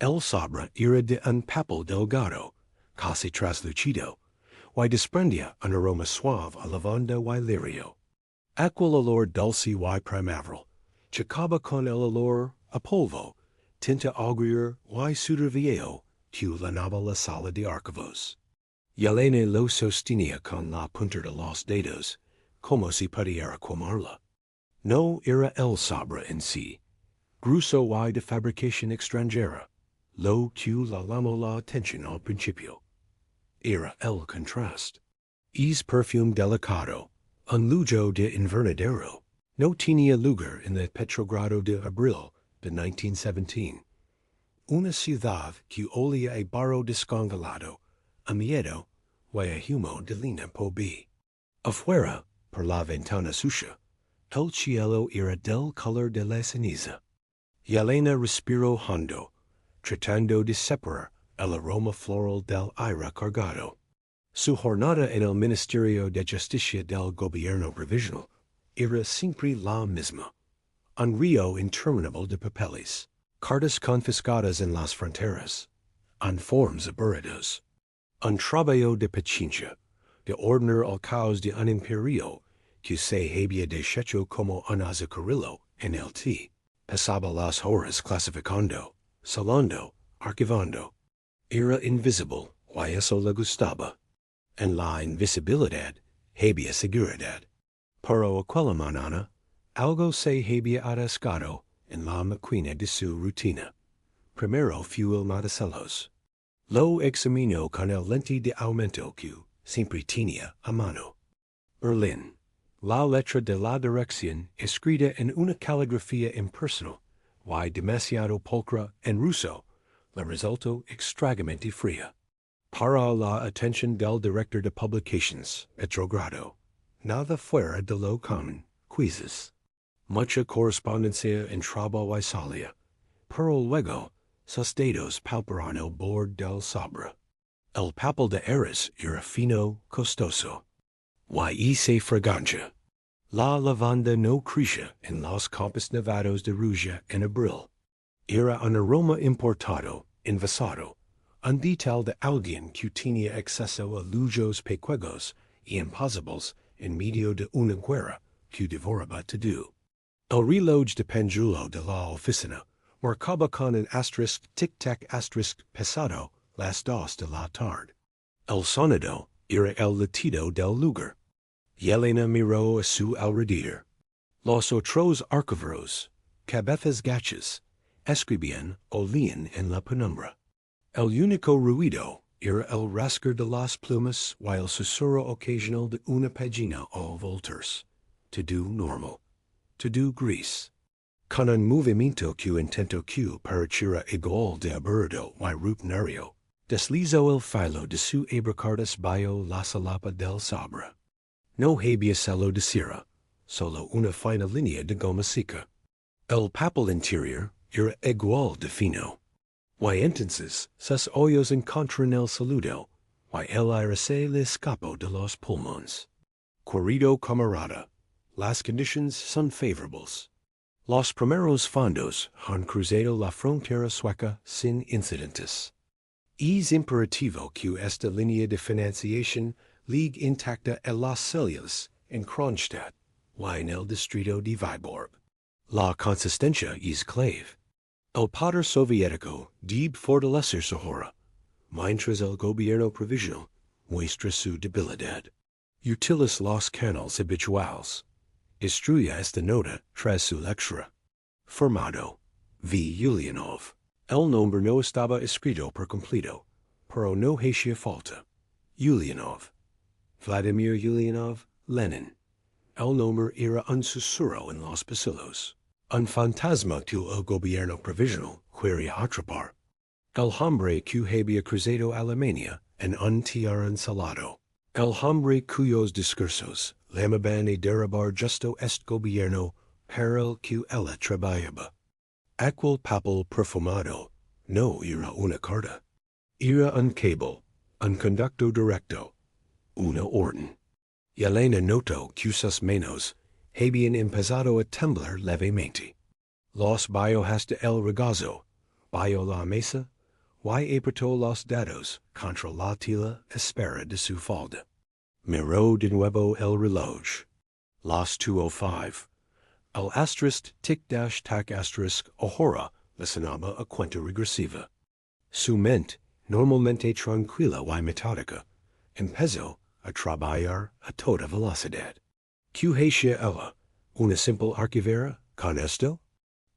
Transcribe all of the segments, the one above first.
El Sabra era de un papel delgado, casi traslucido, y desprendía un aroma suave a lavanda y lirio. Aquel olor dulce y primaveral, chocaba con el olor a polvo, tinta agria y sudor viejo, que llenaba la sala de archivos. Yelena lo sostenía con la punta de los dedos, como si pudiera quemarla. No era el Sabra en sí, grueso y de fabricación extranjera, lo que le llamó la atención al principio. Era el contraste. Es perfume delicado, un lujo de invernadero, no tenía lugar en el Petrogrado de Abril de 1917. Una ciudad que olía a barro descongelado, a miedo y a humo de lina pobí. Afuera, por la ventana sucia, el cielo era del color de la ceniza. Yelena respiró hondo, tratando de separar el aroma floral del aire cargado. Su jornada en el Ministerio de Justicia del Gobierno Provisional era siempre la misma. Un río interminable de papeles, cartas confiscadas en las fronteras, un forms aburridos, un trabajo de paciencia, de ordenar el caos de un imperio que se había deshecho como un azucarillo en el té. Pasaba las horas clasificando, salando, archivando. Era invisible, y eso le gustaba. En la invisibilidad había seguridad. Pero aquella mañana, algo se había atascado en la máquina de su rutina. Primero fue el matacelos. Lo examinó con el lente de aumento que siempre tenía a mano. Berlín. La letra de la dirección escrita en una caligrafía impersonal y demasiado pulcra en ruso le resultó extrañamente fría. Para la atención del director de publicaciones, Petrogrado, nada fuera de lo común, quizzes. Mucha correspondencia entraba y salía, pero luego sus dedos palparon el borde del Sabra. El papel de Eris era fino, costoso. Y se fragancia. La lavanda no crecía en los campos nevados de Rusia en abril. Era un aroma importado, envasado, un detalle de alguien que tenía acceso a lujos pequeños y imposibles en medio de una guerra que devoraba todo. El reloj de péndulo de la oficina marcaba con un asterisk tic-tac asterisk pesado las 2 de la tarde. El sonido era el latido del lugar. Yelena miró a su alrededor. Los otros archiveros, cabezas gachas, escribían o leían en la penumbra. El único ruido era el rasgar de las plumas y el susurro ocasional de una página o volters. Todo normal. Todo gris. Con un movimiento que intentó que pareciera igual de aburrido y rutinario, deslizó el filo de su abracardas bajo la solapa del Sabra. No había celo de cera, solo una fina línea de goma seca. El papel interior era igual de fino. Y entonces sus hoyos encontraron el saludo, y el aire se le escapó de los pulmones. Querido camarada, las condiciones son favorables. Los primeros fondos han cruzado la frontera sueca sin incidentes. Es imperativo que esta línea de financiación ligue intacta en las células en Kronstadt y en el distrito de Viborg. La consistencia es clave. El poder soviético debe fortalecer su hora, mientras el gobierno provisional muestra su debilidad. Utiliza los canales habituales. Instruya esta nota tras su lectura. Firmado, V. Ulyanov. El nombre no estaba escrito por completo, pero no hacía falta. Ulyanov. Vladimir Ulyanov, Lenin. El nombre era un susurro en los pasillos. Un fantasma que el gobierno provisional quería atrapar. El hombre que había cruzado Alemania en un tiarán salado. El hombre cuyos discursos llamaban a derribar justo este gobierno para el que él trabajaba. Aquel papel perfumado no era una carta. Era un cable, un conducto directo, una orden. Yelena notó que sus manos habían empezado a temblar levemente. Los bajos hasta el regazo, Bayo la mesa, y apretó los dados contra la tela espera de su falda. Miró de nuevo el reloj. Las 2:05. El asterisk tic-tac asterisk ahora le sonaba a cuenta regresiva. Su mente, normalmente tranquila y metódica, empezó a trabajar a toda velocidad. ¿Qué hacía ella? ¿Una simple archivera con esto?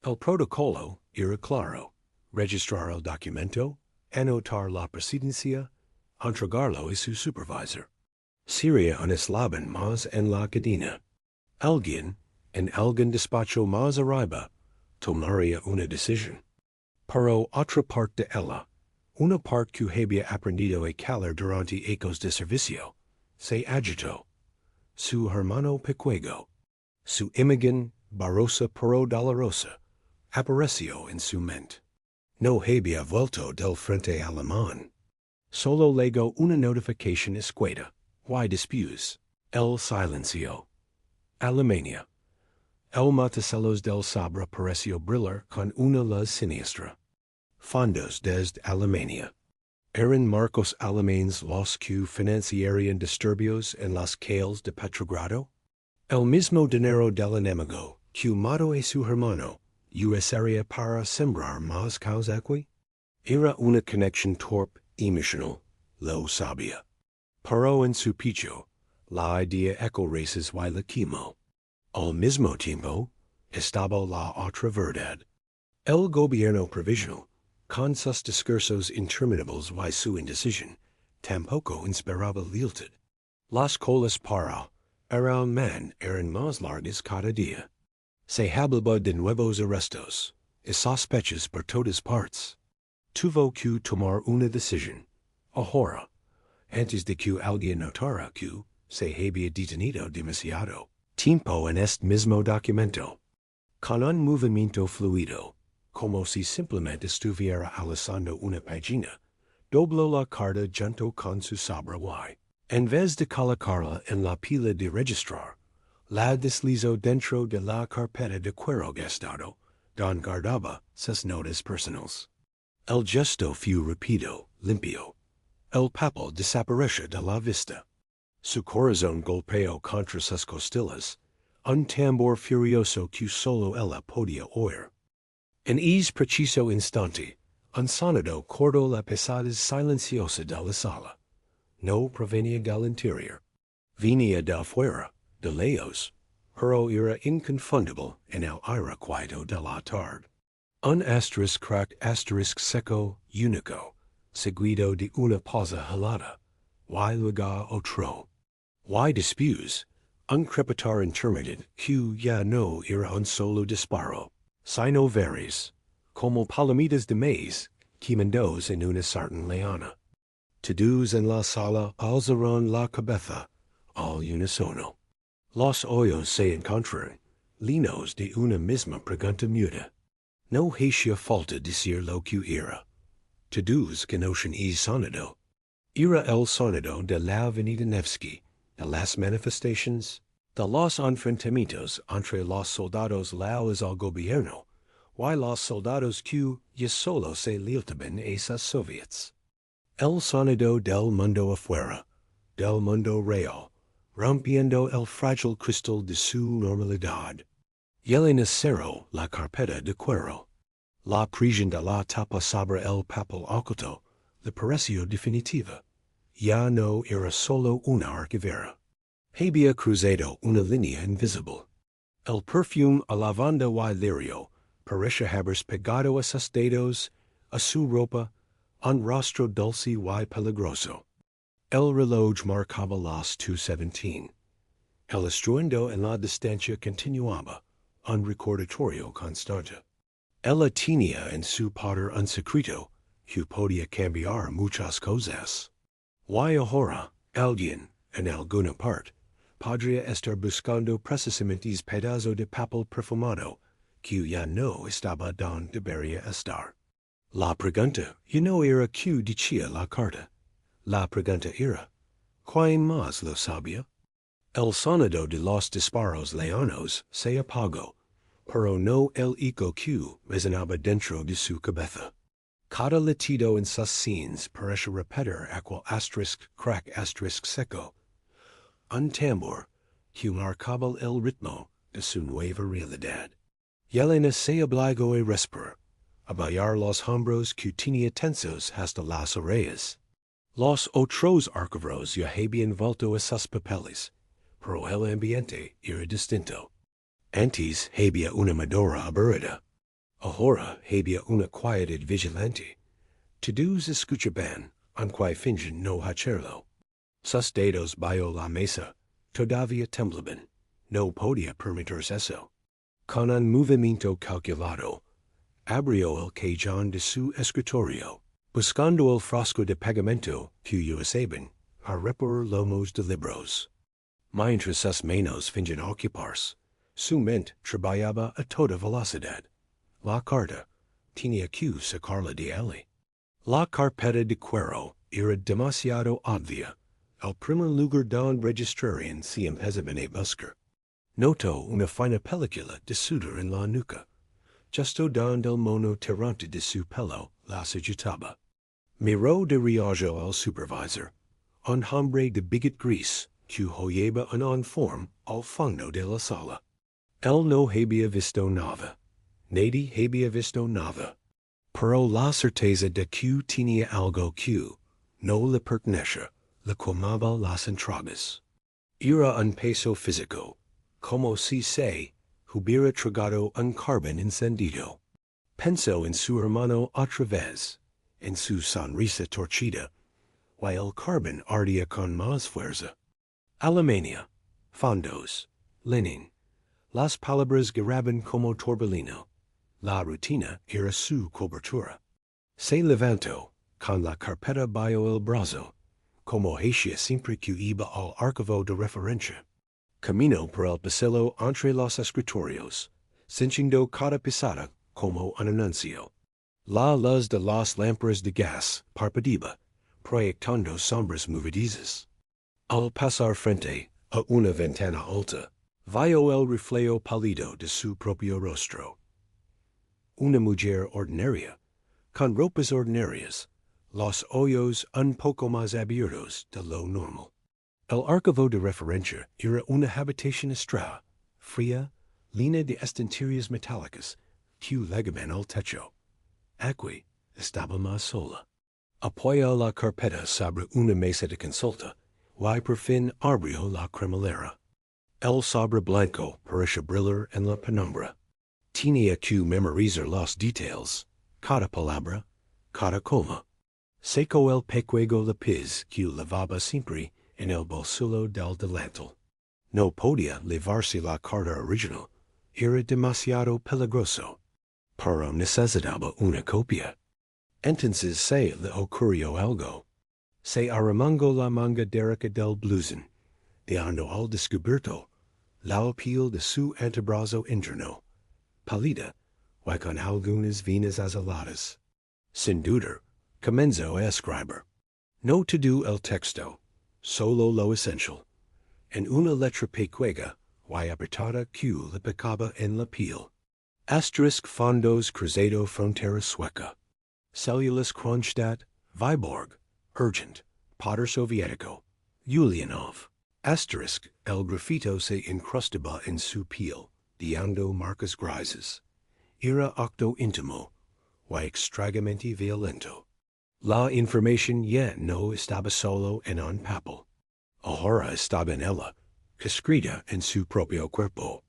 El protocolo era claro: registrar el documento, anotar la presidencia, entregarlo a su supervisor. Sería un eslabón más en la cadena. Alguien, en algún despacho más arriba, tomaría una decisión. Pero otra parte de ella, una parte que había aprendido a calar durante ecos de servicio, se agitó. Su hermano pequeño, su imagen borrosa pero dolorosa, apareció en su mente. No había vuelto del frente alemán. Solo legó una notificación escueta, y después, el silencio. Alemania. El matacelos del Sabra pareció brillar con una luz siniestra. Fondos desde Alemania. Eran marcos alemanes los que financiarían disturbios en las calles de Petrogrado. El mismo dinero del enemigo que mató a su hermano usaría para sembrar más caos aquí. Era una conexión torpe y emocional, lo sabía. Pero en su pecho, la idea eco races y la quemó. Al mismo tiempo, estaba la otra verdad. El gobierno provisional, con sus discursos interminables y su indecisión, tampoco inspiraba lealtad. Las colas para man eran más largas cada día. Se hablaba de nuevos arrestos y sospechas por todas partes. Tuvo que tomar una decisión, ahora, antes de que alguien notara que se había detenido demasiado tiempo en este mismo documento. Con un movimiento fluido, como si simplemente estuviera alzando una página, dobló la carta junto con su sabra y, en vez de colocarla en la pila de registrar, la deslizó dentro de la carpeta de cuero gastado, donde guardaba sus notas personales. El gesto fue rápido, limpio. El papel desapareció de la vista. Su corazón golpeó contra sus costillas, un tambor furioso que solo ella podía oír. En ese preciso instante, un sonido cortó la pesada silenciosa de la sala. No provenía del interior. Venía de afuera, de lejos, pero era inconfundible en el aire quieto de la tarde. Un asterisk cracked asterisk seco único, seguido de una pausa helada, y luego otro. Y después, un crepitar intermitente que ya no era un solo disparo, sino varios, como palomitas de maíz, quemados en una sartén leona. Todos en la sala alzaron la cabeza al unísono. Los oídos se encontraron, llenos de una misma pregunta muda. No hacía falta decir lo que era. Todos conocen ese sonido. Era el sonido de la avenida Nevsky, de las manifestaciones, de los enfrentamientos entre los soldados leales al gobierno y los soldados que ya solo se lealtaban a sus soviets. El sonido del mundo afuera, del mundo real, rompiendo el frágil cristal de su normalidad. Yelena cerró la carpeta de cuero. La prisión de la tapa sobre el papel oculto le pareció definitiva. Ya no era solo una archivera. Había cruzado una línea invisible. El perfume a lavanda y lirio parecía haberse pegado a sus dedos, a su ropa, un rostro dulce y peligroso. El reloj marcaba las 2:17. El estruendo en la distancia continuaba, un recordatorio constante. Ella tenía en su poder un secreto que podía cambiar muchas cosas. Y ahora, alguien, en alguna parte, podría estar buscando precisamente ese pedazo de papel perfumado que ya no estaba donde debería estar. La pregunta ya no era qué decía la carta. La pregunta era, ¿quién más lo sabía? El sonido de los disparos leonos se apagó, pero no el eco que resonaba dentro de su cabeza. Cada latido en sus scenes parece repetir aquel asterisk crack asterisk seco. Un tambor que marcaba el ritmo de su nueva realidad. Yelena se obligó a respirar, a bailar los hombros que tenía tensos hasta las orejas. Los otros archivos ya habían vuelto a sus papeles, pero el ambiente era distinto. Antes había una madura aburrida. Ahora había una quietud vigilante. Todos escuchaban, aunque fingen no hacerlo. Sus dedos bajo la mesa todavía temblaban. No podía permitirse eso. Con un movimiento calculado, abrió el cajón de su escritorio, buscando el frasco de pegamento que usaban a reparar lomos de libros. Mientras sus manos fingen ocuparse, su mente trabajaba a toda velocidad. La carta tenía que sacarla de allí. La carpeta de cuero era demasiado obvia. El primer lugar donde registrarían si empezaban a buscar. Notó una fina película de sudor en la nuca, justo donde el mono tirante de su pelo la agitaba. Miró de reojo al supervisor, un hombre de bigot gris que hollaba un uniforme al fondo de la sala. Él no había visto nada. Nadie había visto nada. Pero la certeza de que tenía algo que no le pertenecía le quemaba las entrañas. Era un peso físico, como si se hubiera tragado un carbón encendido. Pensó en su hermano otra vez, en su sonrisa torcida, while el carbón ardía con más fuerza. Alemania, fondos, Lenin, las palabras giraban como torbellino. La rutina era su cobertura. Se levantó, con la carpeta bajo el brazo, como hacía siempre que iba al archivo de referencia. Caminó por el pasillo entre los escritorios, cinchando cada pisada como un anuncio. La luz de las lámparas de gas parpadeaba, proyectando sombras movedizas. Al pasar frente a una ventana alta, vio el reflejo pálido de su propio rostro. Una mujer ordinaria, con ropas ordinarias, los ojos un poco más abiertos de lo normal. El archivo de referencia era una habitación estrella, fría, llena de estanterías metálicas que llegaban al techo. Aquí estaba más sola. Apoyó la carpeta sobre una mesa de consulta, y por fin abrió la cremallera. El sobre blanco parecía brillar en la penumbra. Tenía que memorizar los detalles, cada palabra, cada coma. Sacó el pequeño lápiz que llevaba siempre en el bolsillo del delantal. No podía llevarse la carta original, era demasiado peligroso. Pero necesitaba una copia. Entonces se le ocurrió algo. Se arremangó la manga derecha del blusón, dejando al descubierto la piel de su antebrazo interno, pálida, y con algunas venas azuladas. Sin duda, comenzó a escribir. No todo el texto, solo lo esencial, en una letra pequeña y apretada que le picaba en la piel. Asterisk fondos cruzado frontera sueca. Células Kronstadt, Viborg, urgent, Poder soviético, Ulyanov. Asterisk el grafito se incrustaba en su piel, dando marcas grises. Era acto íntimo, y extremadamente violento. La información ya no estaba solo en un papel. Ahora estaba en ella, escrita en su propio cuerpo.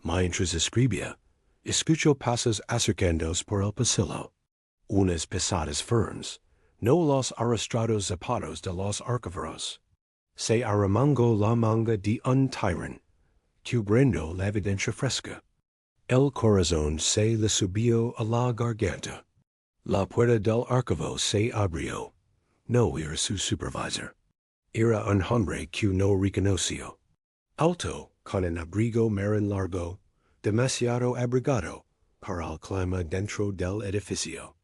Mientras escribía, escuchó pasos acercándose por el pasillo. Unas pesadas firmes, no los arrastrados zapatos de los archiveros. Se arremangó la manga de un tirón, cubriendo la evidencia fresca. El corazón se le subió a la garganta. La puerta del archivo se abrió. No era su supervisor. Era un hombre que no reconoció. Alto, con un abrigo marrón largo, demasiado abrigado para el clima dentro del edificio.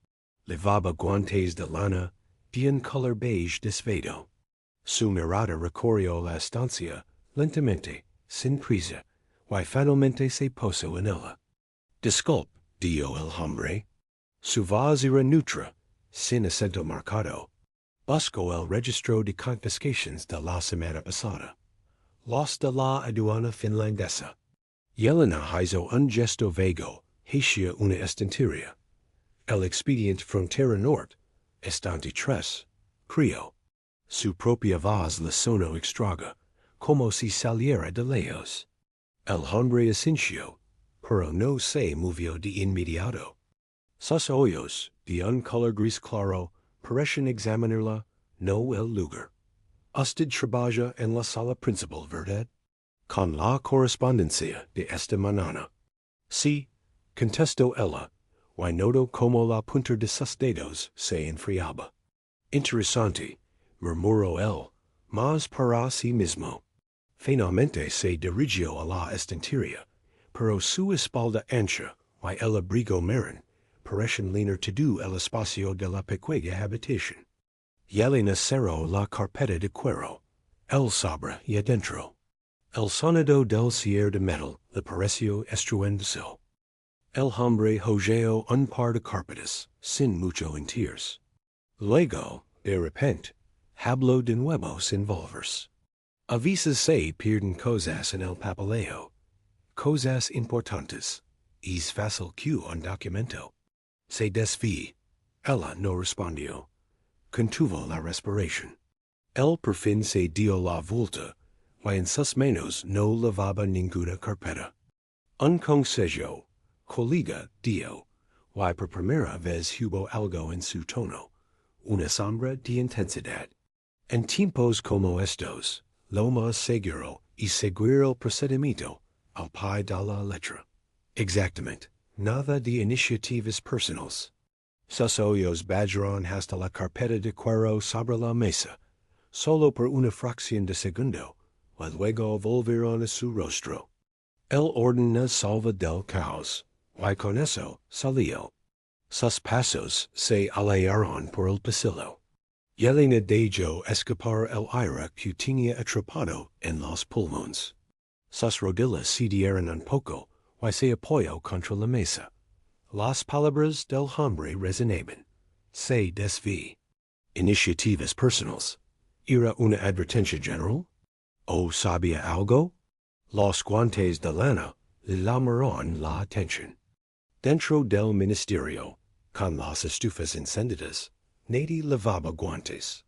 Llevaba guantes de lana de un color beige desvelo. Su mirada recorrió la estancia lentamente, sin prisa, y finalmente se posó en ella. Disculpe, dijo el hombre. Su voz era neutra, sin acento marcado. Busco el registro de confiscaciones de la semana pasada. Los de la aduana finlandesa. Yelena hizo un gesto vago, hacia una estantería. El expediente frontera norte, estante 3, creo. Su propia voz le sonó extraña, como si saliera de lejos. El hombre asintió, pero no se movió de inmediato. Sus ojos, de un color gris claro, parecen examinarla, no el lugar. Usted trabaja en la sala principal, ¿verdad? Con la correspondencia de esta mañana. Sí, contestó ella, y noto como la punta de sus dedos se enfriaba. Interesante, murmuró él, mas para sí mismo. Finalmente se dirigió a la estantería, pero su espalda ancha y el abrigo marrón parecen llenar todo el espacio de la pequeña habitación. Yelena cerró la carpeta de cuero, el sobre y adentro. El sonido del cierre de metal le pareció estruendoso. El hombre hojeó un par de carpetas, sin mucho interés. Luego, de repente, habló de nuevo sin volverse. A veces se pierden cosas en el papeleo. Cosas importantes. Es fácil que un documento. Se desví. Ella no respondió. Contuvo la respiración. Él por fin se dio la vuelta, y en sus manos no llevaba ninguna carpeta. Un consejo, colega, dio, y por primera vez hubo algo en su tono, una sombra de intensidad. En tiempos como estos, lo más seguro es seguir el procedimiento al pie de la letra. Exactamente, nada de iniciativas personales. Sus ojos bajaron hasta la carpeta de cuero sobre la mesa, solo por una fracción de segundo, y luego volvieron a su rostro. Él ordenó salva del caos, y con eso salió. Sus pasos se alejaron por el pasillo. Yelena dejó escapar el aire que tenía atrapado en los pulmones. Sus rodillas se dieron un poco, y se apoyó contra la mesa. Las palabras del hombre resonaban. Se desví. Iniciativas personales. ¿Era una advertencia general? ¿O sabía algo? Los guantes de lana le llamaron la atención. Dentro del ministerio, con las estufas encendidas, nadie llevaba guantes.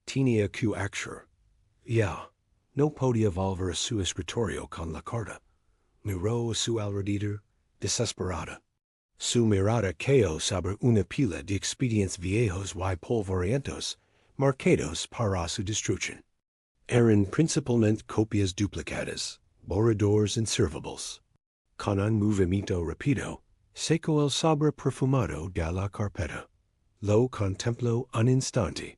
Tenía que actuar. Ya, no podía volver a su escritorio con la carta. Miró a su alrededor, desesperada. Su mirada cayó sobre una pila de expedientes viejos y polvorientos, marcados para su destrucción. Eran principalmente copias duplicadas, borradores inservibles. Con un movimiento rápido, secó el sobre perfumado de la carpeta. Lo contempló un instante.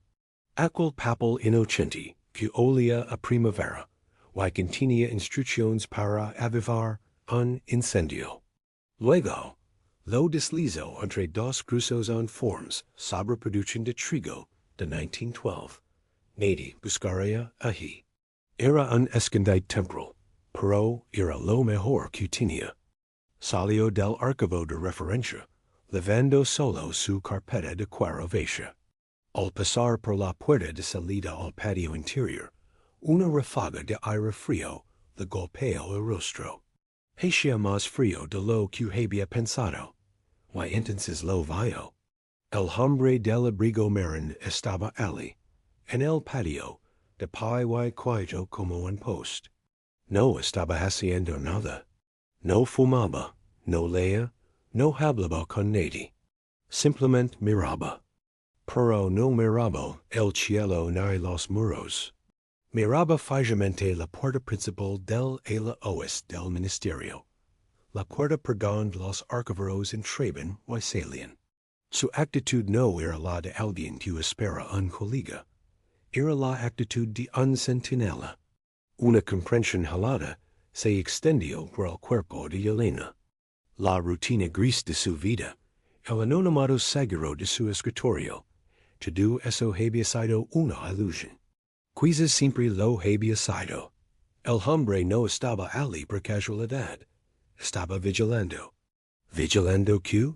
Aquel papel inocente que olía a primavera, y contenía instrucciones para avivar un incendio. Luego, lo deslizó entre dos cruzos uniformes sobre producción de trigo de 1912. Nadie buscaría allí. Era un escondite temporal, pero era lo mejor que tenía. Salió del archivo de referencia, llevando solo su carpeta de cuero vieja. Al pasar por la puerta de salida al patio interior, una ráfaga de aire frío le golpeó el rostro. Hacía más frío de lo que había pensado. Y entonces lo vio. El hombre del abrigo marrón estaba allí, en el patio, de pie y quieto como un post. No estaba haciendo nada. No fumaba, no leía, no hablaba con nadie. Simplemente miraba. Pero no miraba el cielo ni los muros. Miraba fijamente la puerta principal del ala oeste del ministerio. La puerta por donde los archiveros entraban y salían. Su actitud no era la de alguien que espera un colega. Era la actitud de un centinela. Una comprensión helada se extendió por el cuerpo de Yelena. La rutina gris de su vida, el anonimato seguro de su escritorio, todo eso había sido una ilusión. Quizás siempre lo había sido. El hombre no estaba allí por casualidad. Estaba vigilando. ¿Vigilando qué?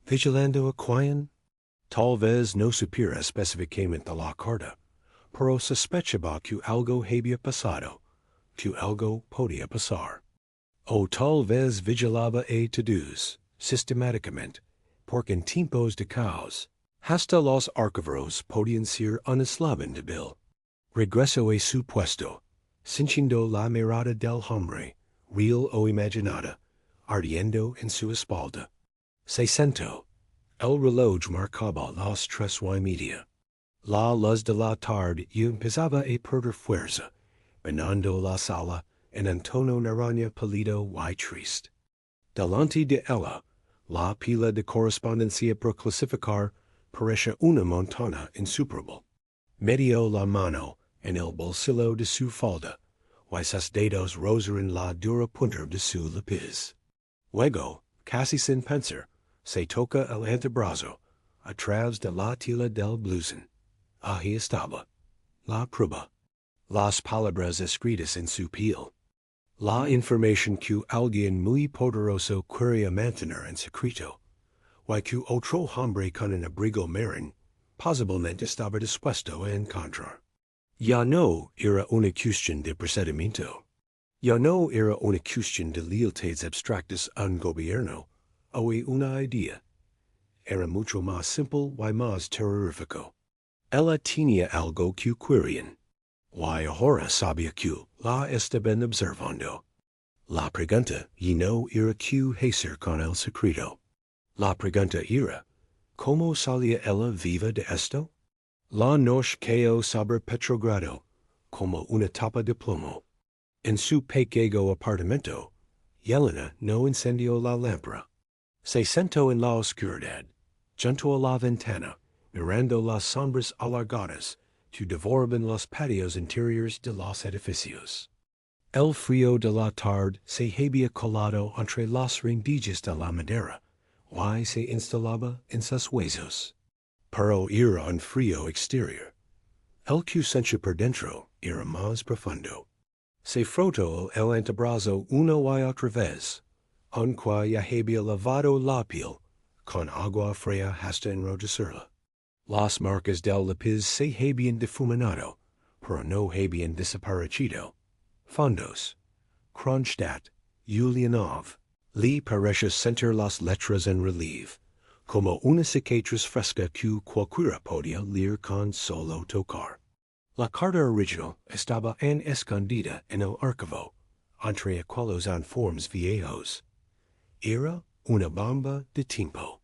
¿Vigilando a quién? Tal vez no supiera específicamente la carta, pero sospechaba que algo había pasado, que algo podía pasar. O tal vez vigilaba a todos, sistemáticamente, porque en tiempos de caos, hasta los archivos podían ser uneslaban de bill. Regresó a su puesto, cinchiendo la mirada del hombre, real o imaginada, ardiendo en su espalda. Se sentó. El reloj marcaba las 3:30. La luz de la tarde y empezaba a perder fuerza, venando la sala en un tono naranja pálido y triste. Delante de ella, la pila de correspondencia por clasificar parecía una montaña insuperable. Metió la mano en el bolsillo de su falda, y sus dedos rozaron la dura punta de su lápiz. Luego, casi sin pensar, se toca el antebrazo, atrás de la tela del blusón. Ahí estaba. La prueba. Las palabras escritas en su piel. La información que alguien muy poderoso quería mantener en secreto, y que otro hombre con un abrigo marrón posiblemente estaba dispuesto a encontrar. Ya no era una cuestión de procedimiento. Ya no era una cuestión de lealtades abstractas a un gobierno o a una idea. Era mucho más simple y más terrorífico. Ella tenía algo que querían. Y ahora sabía que la estaban observando. La pregunta y no era qué hacer con el secreto. La pregunta era, ¿cómo salía ella viva de esto? La noche cayó sobre Petrogrado, como una tapa de plomo. En su pequeño apartamento, Yelena no encendió la lámpara. Se sentó en la oscuridad, junto a la ventana, mirando las sombras alargadas que devoraban los patios interiores de los edificios. El frío de la tarde se había colado entre las rendijas de la madera, y se instalaba en sus huesos. Pero era un frío exterior. El que sentía por dentro era más profundo. Se frotó el antebrazo una y otra vez, aunque ya había lavado la piel con agua fría hasta enrojecerla. Las marcas del lápiz se habían difuminado, pero no habían desaparecido. Fondos, Kronstadt, Ulyanov, le pareció sentir las letras en relieve, como una cicatriz fresca que cualquiera podía leer con solo tocar. La carta original estaba en escondida en el archivo, entre aquellos informes viejos. Era una bomba de tiempo.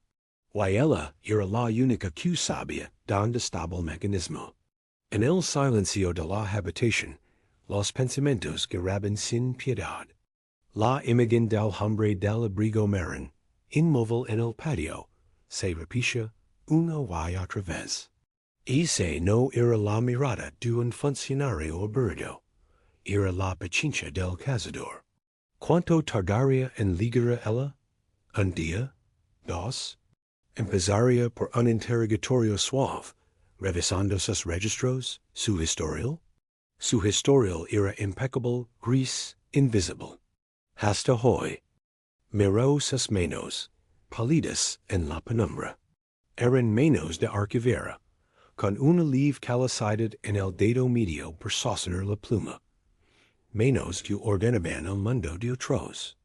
Y ella era la única que sabía dónde estaba el mecanismo. En el silencio de la habitación, los pensamientos guerraban sin piedad. La imagen del hombre del abrigo marrón, inmóvil en el patio, se repetía una y otra vez. Ese no era la mirada de un funcionario aburrido, era la paciencia del cazador. ¿Cuánto tardaría en llegar ella? ¿Un día? ¿Dos? Empezaría por un interrogatorio suave, revisando sus registros, su historial. Su historial era impecable, gris, invisible. Hasta hoy. Miró sus manos, pálidas en la penumbra. Eran manos de archivera, con una leve calicidad en el dedo medio por sostener la pluma. Manos que ordenaban el mundo de otros.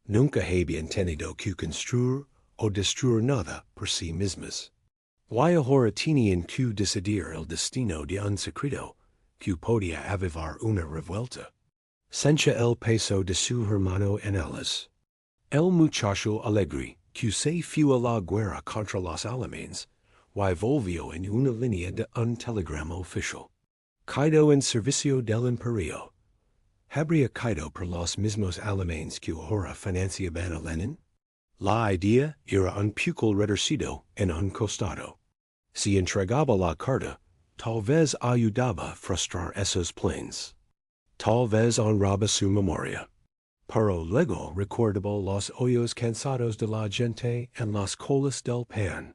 Nunca habían tenido que construir o destruir nada por sí mismas. Y ahora tenían que decidir el destino de un secreto que podía avivar una revuelta. Sentía el peso de su hermano en ellas. El muchacho alegre que se fue a la guerra contra los alemanes y volvió en una línea de un telegrama oficial. Caído en servicio del imperio. ¿Habría caído por los mismos alemanes que ahora financiaban a Lenin? La idea era un poco retorcido en un costado. Si entregaba la carta, tal vez ayudaba a frustrar esos planes. Tal vez honraba su memoria. Pero luego recordaba los hoyos cansados de la gente en las colas del pan,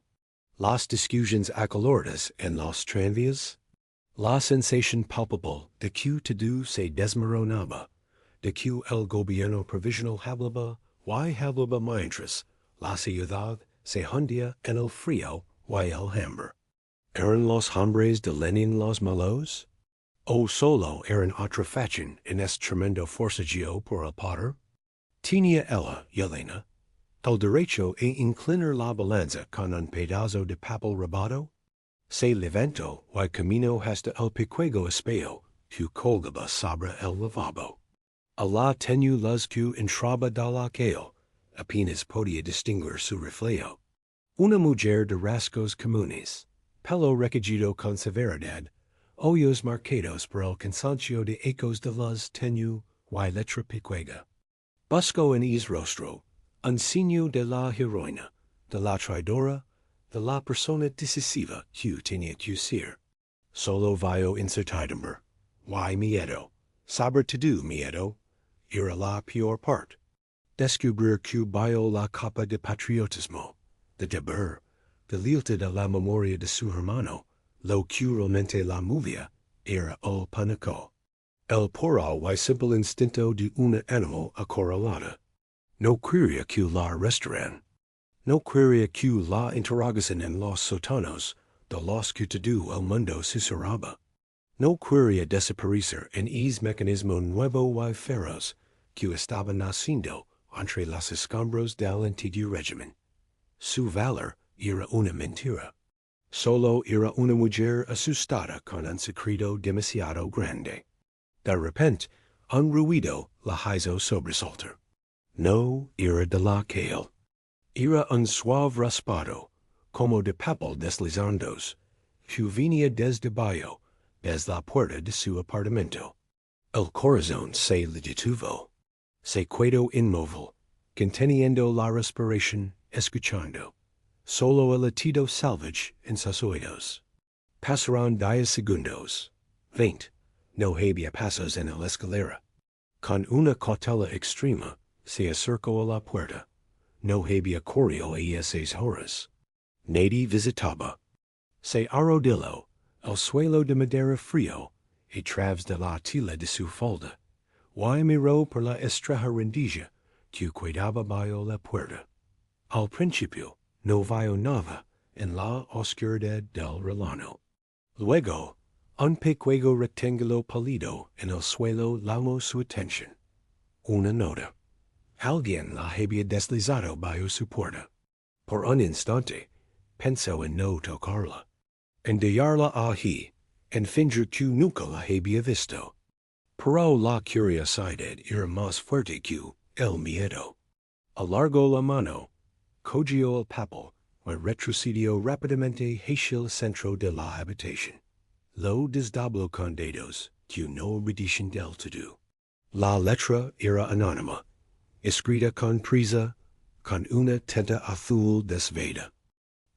las discusiones acaloradas en los tranvías, la sensación palpable de que todo se desmoronaba, de que el gobierno provisional hablaba mientras la ciudad se hundía en el frío y el hambre. Eran los hombres de Lenin los malos? O solo eran otra facción en este tremendo forcejeo por el poder? Tenía ella, Yelena, el derecho a inclinar la balanza con un pedazo de papel robado? Se levantó y caminó hasta el pequeño espejo que colgaba sobre el lavabo. Allá tenía luz que entraba de la calle, apenas podía distinguir su reflejo. Una mujer de rasgos comunes, pelo recogido con severidad, ojos marcados por el cansancio de ecos de luz tenue y letra pequeña. Buscó en su rostro un signo de la heroína, de la traidora, de la persona decisiva que tenía que ser. Solo vio incertidumbre, y miedo, sobre todo miedo, era la peor parte. Descubrir que vio la capa de patriotismo, de deber, de lealtad a la memoria de su hermano, lo que realmente la movía, era el pánico. El puro y simple instinto de un animal acorralado. No quería que la arrestaran. No quería que la interrogasen en los sótanos de los que todo el mundo susurraba. No quería desaparecer en ese mecanismo nuevo y feroz que estaba naciendo entre los escombros del antiguo régimen. Su valor era una mentira. Solo era una mujer asustada con un secreto demasiado grande. De repente, un ruido la hizo sobresaltar. No era de la calle. Era un suave raspado, como de papel deslizándose, que venía desde abajo, desde la puerta de su apartamento. El corazón se le detuvo. Se quedó inmóvil, conteniendo la respiración, escuchando. Solo el latido salvage en sus oídos. Pasaron 10 segundos. 20. No había pasos en la escalera. Con una cautela extrema, se acercó a la puerta. No había correo a esas horas. Nadie visitaba. Se arrodilló, el suelo de madera frío, a través de la tela de su falda, y miró por la estrecha rendija que cuidaba bajo la puerta. Al principio, no vio nada en la oscuridad del relano. Luego, un pequeño rectángulo pálido en el suelo llamó su atención. Una nota. Alguien la había deslizado bajo su puerta. Por un instante, pensó en no tocarla, en dejarla allí, en fingir que nunca la había visto. Pero la curiosidad era más fuerte que el miedo. Alargó la mano, cogió el papel y retrocedió rápidamente hacia el centro de la habitación. Lo desdobló con dedos que no obedecían del todo. La letra era anónima, escrita con prisa, con una tinta azul desveda.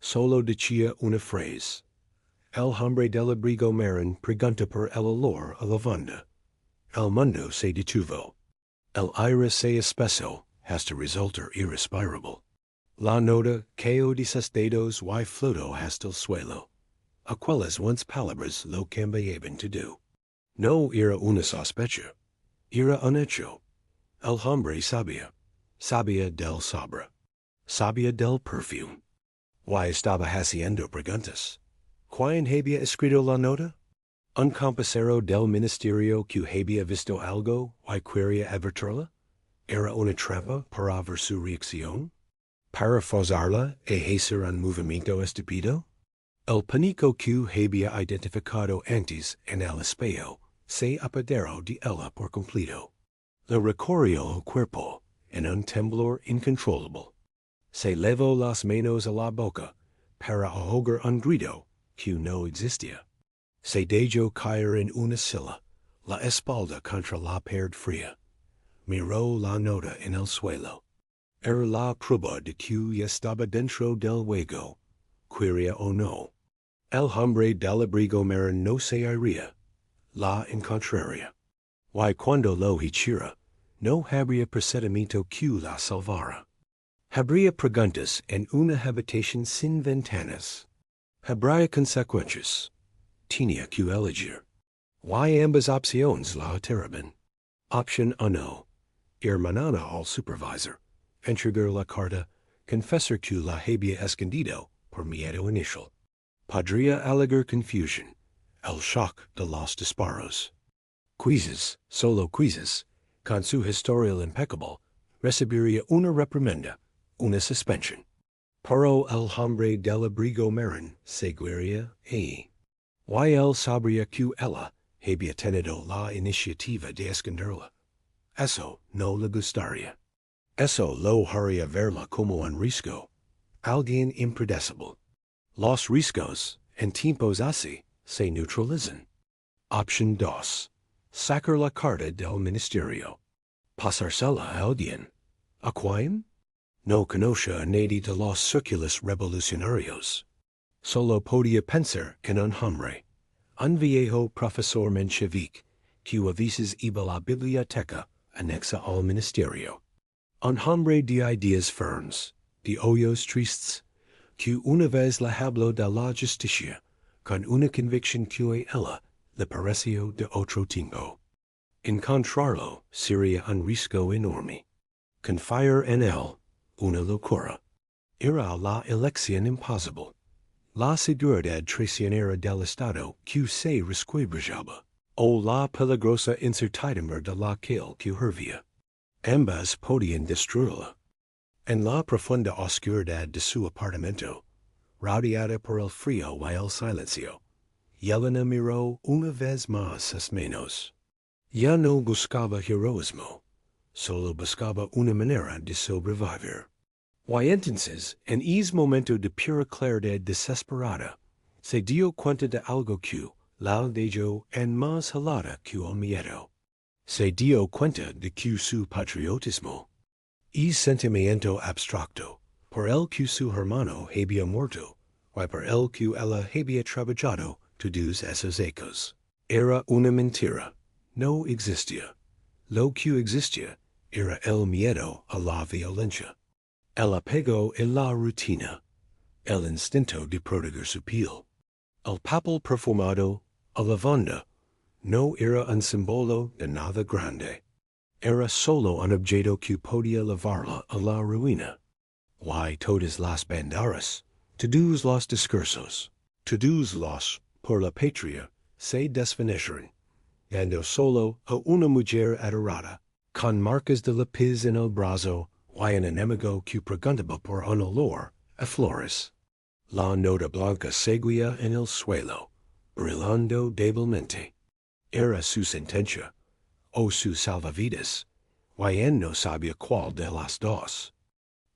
Solo decía una frase. El hombre del abrigo marrón pregunta por el olor a lavanda. El mundo se detuvo. El aire se espesó hasta resultar irrespirable. La nota cayó de sus dedos y flotó hasta el suelo. Aquellas once palabras lo cambiaban todo. No era una sospecha. Era un hecho. El hombre sabía. Sabía del sabor. Sabía del perfume. ¿Y estaba haciendo preguntas? ¿Quién había escrito la nota? ¿Un compañero del ministerio que había visto algo y quería advertirla? ¿Era una trampa para ver su reacción? ¿Para forzarla a hacer un movimiento estúpido? El pánico que había identificado antes en el espejo se apoderó de ella por completo. Le recorrió el cuerpo en un temblor incontrolable. Se llevó las manos a la boca para ahogar un grito que no existía. Se dejó caer en una silla, la espalda contra la pared fría. Miró la nota en el suelo. Era la prueba de que estaba dentro del juego, quería o no. El hombre del abrigo marrón no se iría. La encontraría. Y cuando lo hiciera, no habría presentimiento que la salvara. Habría preguntas en una habitación sin ventanas. Habría consecuencias. Tenía que elegir. Y ambas opciones la aterraban. Opción 1. Ir mañana al supervisor, entregar la carta, confesar que la había escondido por miedo inicial. Podría alegar confusion, el shock de los disparos. Quizzes, solo quizzes, con su historial impeccable, recibiría una reprimenda, una suspension. Pero el hombre del abrigo marrón seguiría ahí. Y él sabría que ella había tenido la iniciativa de esconderla. Eso no le gustaría. Eso lo haría verla como un risco, alguien impredecible. Los riscos, en tiempos así, se neutralizan. Option 2. Sacar la carta del ministerio. Pasársela a alguien. ¿A quién? No conoce a nadie de los círculos revolucionarios. Solo podía pensar que un hombre, un viejo profesor menchevique, que a veces iba a la biblioteca anexa al ministerio. Un hombre de ideas firmes, de ojos tristes, que una vez le habló de la justicia, con una convicción que a ella le pareció de otro tiempo. Encontrarlo sería un riesgo enorme. Confiar en él, una locura. Era la elección imposible. La seguridad traicionera del Estado que se resquebrajaba, o la peligrosa incertidumbre de la que hervía. Ambas podían destruirla. En la profunda oscuridad de su apartamento, rodeada por el frío y el silencio, Yelena miró una vez más sus manos. Ya no buscaba heroísmo, solo buscaba una manera de sobrevivir. Y entonces, en ese momento de pura claridad desesperada, se dio cuenta de algo que la dejó en más helada que el miedo. Se dio cuenta de que su patriotismo y sentimiento abstracto, por el que su hermano había muerto, y por el que ella había trabajado todos esos ecos, era una mentira, no existía. Lo que existía era el miedo a la violencia, el apego a la rutina, el instinto de proteger su piel. El papel perfumado, a lavanda, no era un símbolo de nada grande. Era solo un objeto que podía llevarla a la ruina. Y todas las banderas, todos los discursos, todos los por la patria, se desvanecieron, dando solo a una mujer adorada, con marcas de lápiz en el brazo y un enemigo que preguntaba por un olor a flores. La nota blanca seguía en el suelo, brillando débilmente. Era su sentencia, o su salvavidas, y él no sabía cuál de las dos.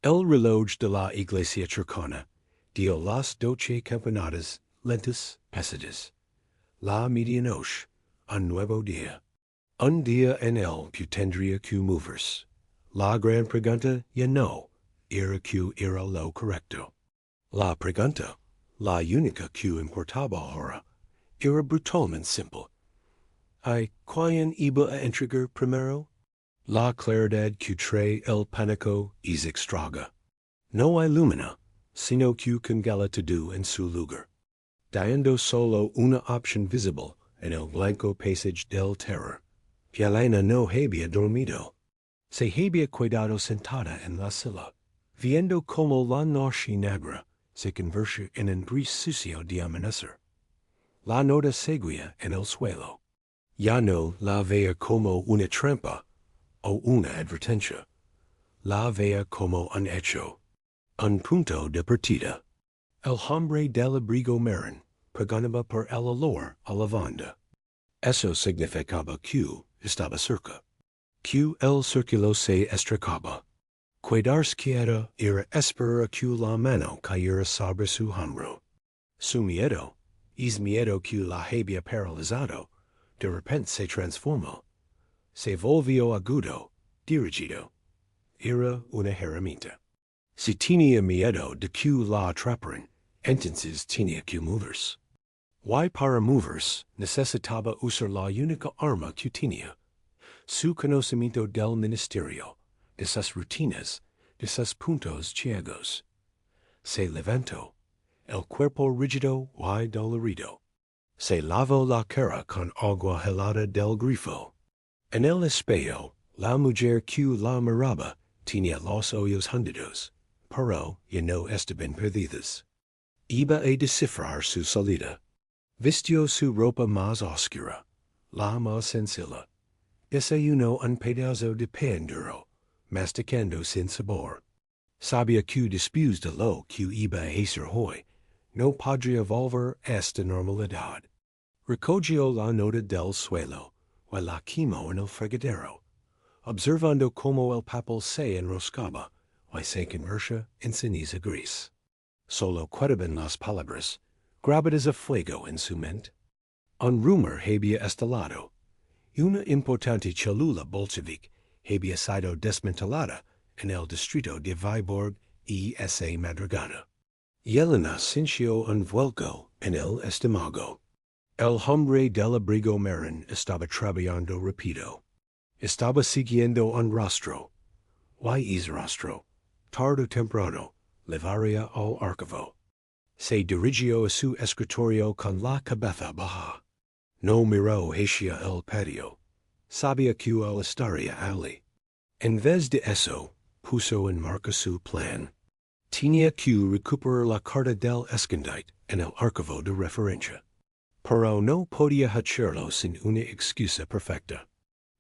El reloj de la iglesia cercana dio las 12 campanadas lentas pesadas. La medianoche, un nuevo día. Un día en el que tendría que moverse. La gran pregunta ya no era que era lo correcto. La pregunta, la única que importaba ahora, era brutalmente simple. ¿Y quién iba a entregar primero? La claridad que trae el pánico es extraña. No ilumina, sino que congela todo en su lugar, dando solo una opción visible en el blanco paisaje del terror. Yelena no había dormido. Se había quedado sentada en la silla, viendo como la noche negra se convierte en un gris sucio de amanecer. La nota seguía en el suelo. Ya no la veía como una trampa o una advertencia. La veía como un hecho, un punto de partida. El hombre del abrigo marrón preguntaba por el olor a lavanda. Eso significaba que estaba cerca, que el círculo se estrechaba. Quedarse quieta era esperar que la mano cayera sobre su hombro. Su miedo, es miedo que la había paralizado, de repente se transformó. Se volvió agudo, dirigido. Era una herramienta. Si tenía miedo de que la atraparan, entonces tenía que moverse. Y para moverse necesitaba usar la única arma que tenía, su conocimiento del ministerio, de sus rutinas, de sus puntos ciegos. Se levantó, el cuerpo rígido y dolorido. Se lavó la cara con agua helada del grifo. En el espejo, la mujer que la miraba tenía los ojos hundidos, pero ya no estaban perdidos. Iba a descifrar su salida. Vistió su ropa más oscura, la más sencilla. Desayunó un pedazo de pan duro, masticando sin sabor. Sabía que después de lo que iba a hacer hoy, no podría volver a esta normalidad. Recogió la nota del suelo, y la quemó en el fregadero, observando cómo el papel se enroscaba, y se convertía en ceniza gris. Solo quedaban las palabras, grabadas a fuego en su mente. Un rumor había estalado. Una importante célula bolchevique había sido desmantelada en el distrito de Vyborg y esa madrugada. Yelena sintió un vuelco en el estómago. El hombre del abrigo marrón estaba trabajando rápido. Estaba siguiendo un rostro. Y ese rostro, tarde o temprano, llevaría al archivo. Se dirigió a su escritorio con la cabeza baja. No miró hacia el patio. Sabía que él estaría allí. En vez de eso, puso en marcha su plan. Tenía que recuperar la carta del escondite en el archivo de referencia. Pero no podía hacerlo sin una excusa perfecta.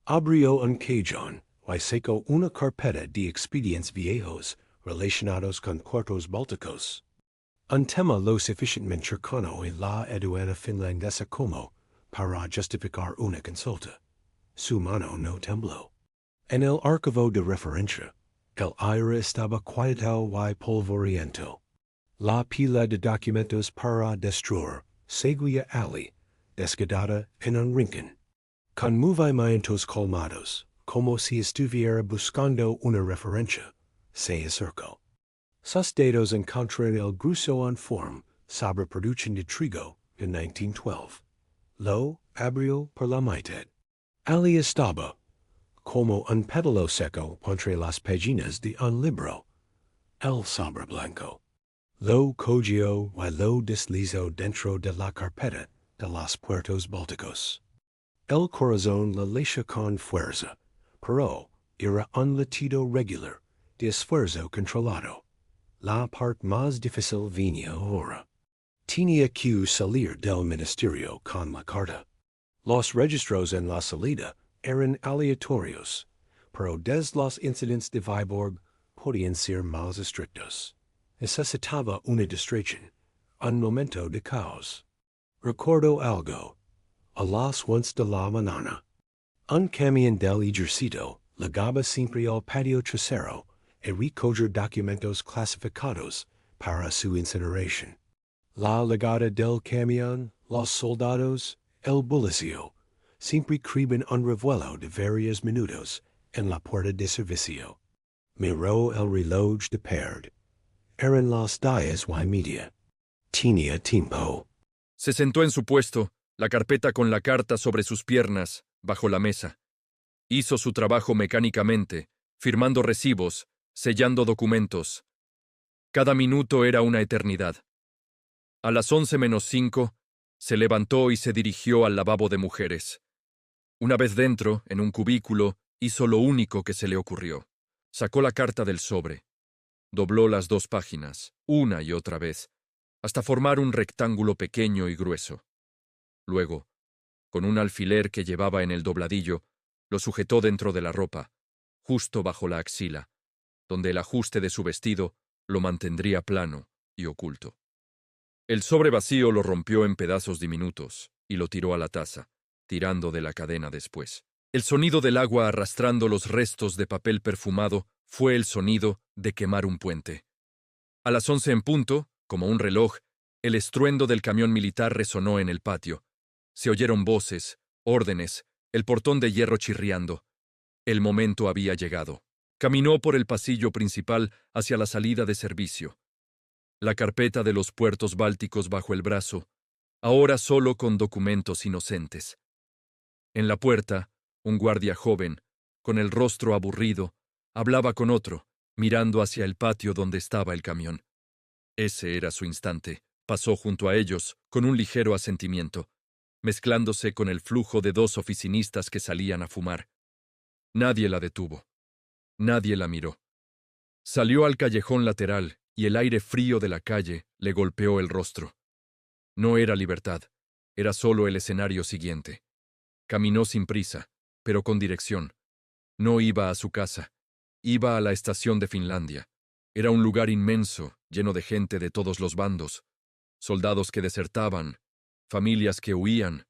Abrió un cajón y sacó una carpeta de expedientes viejos relacionados con puertos bálticos. Un tema lo suficientemente cercano a la aduana finlandesa como para justificar una consulta. Su mano no tembló. En el archivo de referencia, el aire estaba quieto y polvoriento. La pila de documentos para destruir seguía allí, descuidada en un rincón. Con movimientos colmados, como si estuviera buscando una referencia, se acercó. Sus dedos encontraron el grueso informe sobre producción de trigo de 1912. Lo abrió por la mitad. Allí estaba, como un pétalo seco entre las páginas de un libro, el sobre blanco. Lo cogió y lo deslizó dentro de la carpeta de los puertos bálticos. El corazón la latió con fuerza, pero era un latido regular de esfuerzo controlado. La parte más difícil venía ahora. Tenía que salir del ministerio con la carta. Los registros en la salida eran aleatorios, pero desde los incidentes de Vyborg podían ser más estrictos. Necesitaba una distracción, un momento de caos. Recuerdo algo. A las 11 de la mañana, un camión del ejército llegaba siempre al patio trasero a recoger documentos clasificados para su incineración. La llegada del camión, los soldados, el bullicio, siempre creían un revuelo de varios minutos en la puerta de servicio. Miró el reloj de pared. Eran las 10:30. Tenía tiempo. Se sentó en su puesto, la carpeta con la carta sobre sus piernas, bajo la mesa. Hizo su trabajo mecánicamente, firmando recibos, sellando documentos. Cada minuto era una eternidad. A las 11:05, se levantó y se dirigió al lavabo de mujeres. Una vez dentro, en un cubículo, hizo lo único que se le ocurrió. Sacó la carta del sobre. Dobló las 2 páginas, una y otra vez, hasta formar un rectángulo pequeño y grueso. Luego, con un alfiler que llevaba en el dobladillo, lo sujetó dentro de la ropa, justo bajo la axila, donde el ajuste de su vestido lo mantendría plano y oculto. El sobre vacío lo rompió en pedazos diminutos y lo tiró a la taza, tirando de la cadena después. El sonido del agua arrastrando los restos de papel perfumado fue el sonido de quemar un puente. A las 11 en punto, como un reloj, el estruendo del camión militar resonó en el patio. Se oyeron voces, órdenes, el portón de hierro chirriando. El momento había llegado. Caminó por el pasillo principal hacia la salida de servicio. La carpeta de los puertos bálticos bajo el brazo, ahora solo con documentos inocentes. En la puerta, un guardia joven, con el rostro aburrido, hablaba con otro, mirando hacia el patio donde estaba el camión. Ese era su instante. Pasó junto a ellos, con un ligero asentimiento, mezclándose con el flujo de 2 oficinistas que salían a fumar. Nadie la detuvo. Nadie la miró. Salió al callejón lateral y el aire frío de la calle le golpeó el rostro. No era libertad, era solo el escenario siguiente. Caminó sin prisa, pero con dirección. No iba a su casa, iba a la estación de Finlandia. Era un lugar inmenso, lleno de gente de todos los bandos, soldados que desertaban, familias que huían,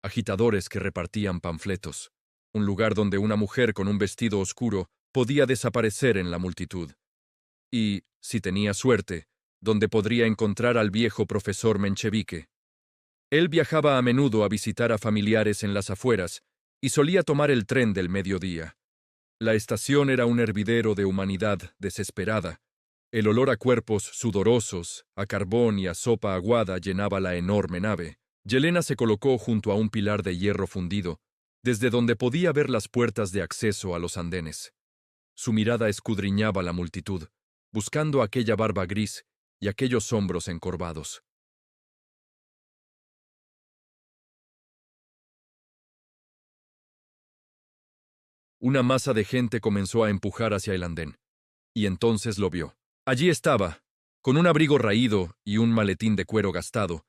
agitadores que repartían panfletos. Un lugar donde una mujer con un vestido oscuro podía desaparecer en la multitud. Y, si tenía suerte, donde podría encontrar al viejo profesor Menchevique. Él viajaba a menudo a visitar a familiares en las afueras y solía tomar el tren del mediodía. La estación era un hervidero de humanidad desesperada. El olor a cuerpos sudorosos, a carbón y a sopa aguada llenaba la enorme nave. Yelena se colocó junto a un pilar de hierro fundido, desde donde podía ver las puertas de acceso a los andenes. Su mirada escudriñaba la multitud, buscando aquella barba gris y aquellos hombros encorvados. Una masa de gente comenzó a empujar hacia el andén, y entonces lo vio. Allí estaba, con un abrigo raído y un maletín de cuero gastado,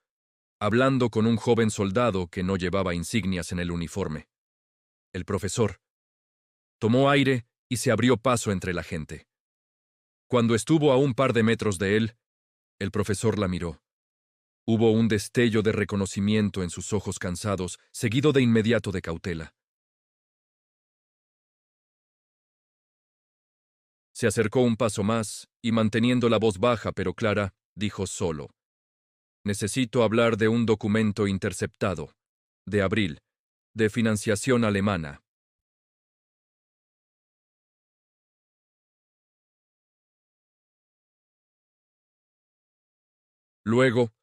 hablando con un joven soldado que no llevaba insignias en el uniforme. El profesor tomó aire y se abrió paso entre la gente. Cuando estuvo a un par de metros de él, el profesor la miró. Hubo un destello de reconocimiento en sus ojos cansados, seguido de inmediato de cautela. Se acercó un paso más y, manteniendo la voz baja pero clara, dijo solo: «Necesito hablar de un documento interceptado, de Abril, de financiación alemana». Luego,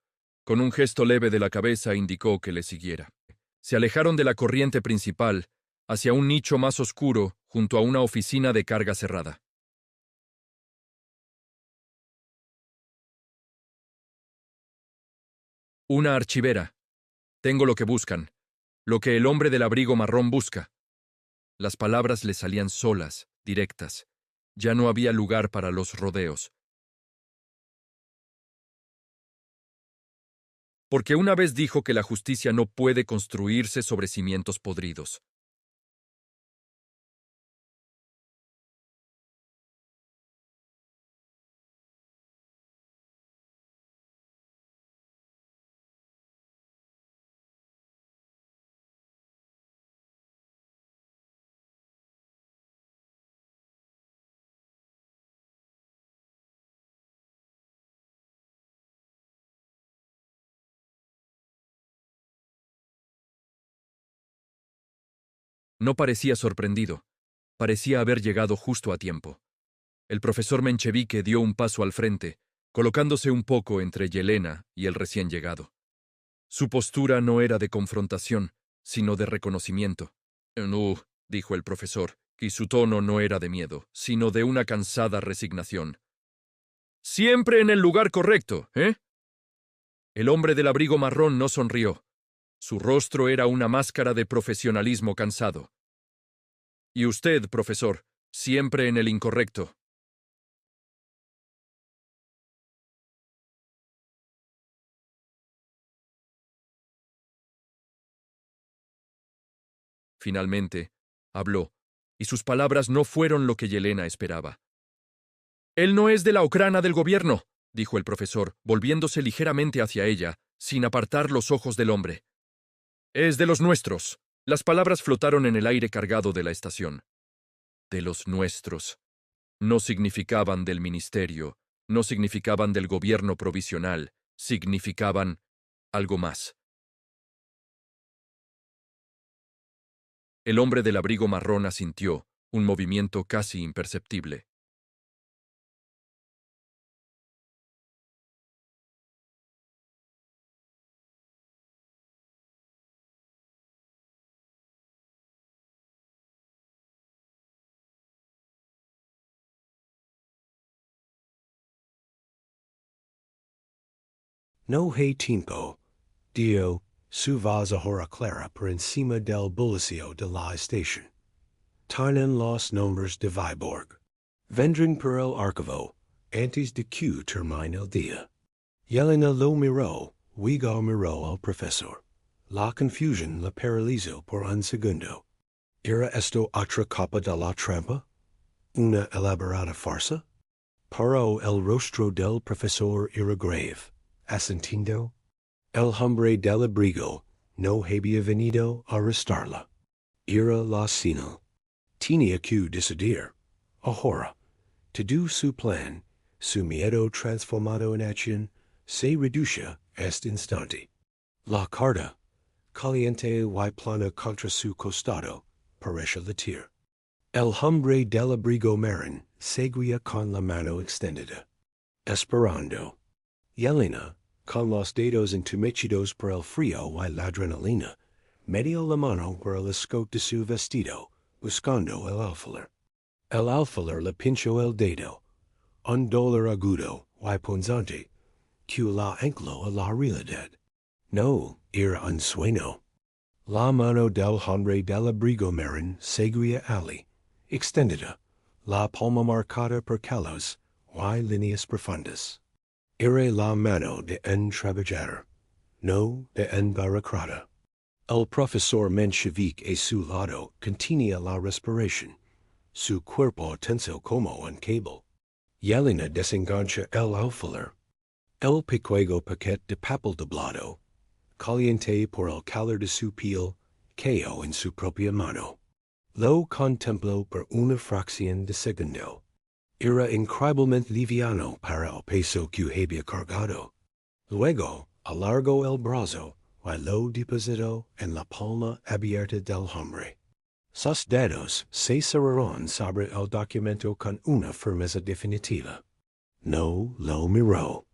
con un gesto leve de la cabeza, indicó que le siguiera. Se alejaron de la corriente principal, hacia un nicho más oscuro, junto a una oficina de carga cerrada. «Una archivera. Tengo lo que buscan, lo que el hombre del abrigo marrón busca». Las palabras le salían solas, directas. Ya no había lugar para los rodeos. Porque una vez dijo que la justicia no puede construirse sobre cimientos podridos. No parecía sorprendido. Parecía haber llegado justo a tiempo. El profesor Menchevique dio un paso al frente, colocándose un poco entre Yelena y el recién llegado. Su postura no era de confrontación, sino de reconocimiento. «No», dijo el profesor, y su tono no era de miedo, sino de una cansada resignación. «Siempre en el lugar correcto, ¿eh?» El hombre del abrigo marrón no sonrió. Su rostro era una máscara de profesionalismo cansado. «Y usted, profesor, siempre en el incorrecto». Finalmente, habló, y sus palabras no fueron lo que Yelena esperaba. «Él no es de la okrana del gobierno», dijo el profesor, volviéndose ligeramente hacia ella, sin apartar los ojos del hombre. «Es de los nuestros». Las palabras flotaron en el aire cargado de la estación. De los nuestros. No significaban del ministerio, no significaban del gobierno provisional, significaban algo más. El hombre del abrigo marrón asintió, un movimiento casi imperceptible. No hay tiempo, dio su vas a hora clara por encima del bullicio de la estación. Tienen los nombres de Viborg. Vendring por el archivo, antes de que termine el día. Yelena lo miró, Wigar miró al profesor. La confusión la paralizó por un segundo. ¿Era esto otra capa de la trampa? ¿Una elaborada farsa? Pero el rostro del profesor era grave, asentiendo. El hombre del abrigo no había venido a arrestarla. Era la señal. Tenía que decidir, ahora. Todo su plan, su miedo transformado en acción, se reduce este instante. La carta, caliente y plana contra su costado, parece latir. El hombre del abrigo marrón seguía con la mano extendida, esperando. Yelena, con los dedos entumecidos por el frío y la adrenalina, metió la mano por el escote de su vestido, buscando el alfiler. El alfiler le pinchó el dedo, un dolor agudo y punzante, que la ancló a la realidad. No, era un sueño. La mano del hombre del abrigo marrón seguía Ali, extendida, la palma marcada por calos y líneas profundas. Era la mano de un trabajador, no de un burócrata. El profesor menchevique a su lado contenía la respiración, su cuerpo tenso como un cable. Yelena desengancha el alfiler. El pequeño paquete de papel doblado, caliente por el calor de su piel, cayó en su propia mano. Lo contempló por una fracción de segundo. Era increíblemente liviano para el peso que había cargado. Luego, alargó el brazo y lo depositó en la palma abierta del hombre. Sus dedos se cerraron sobre el documento con una firmeza definitiva. No lo miró.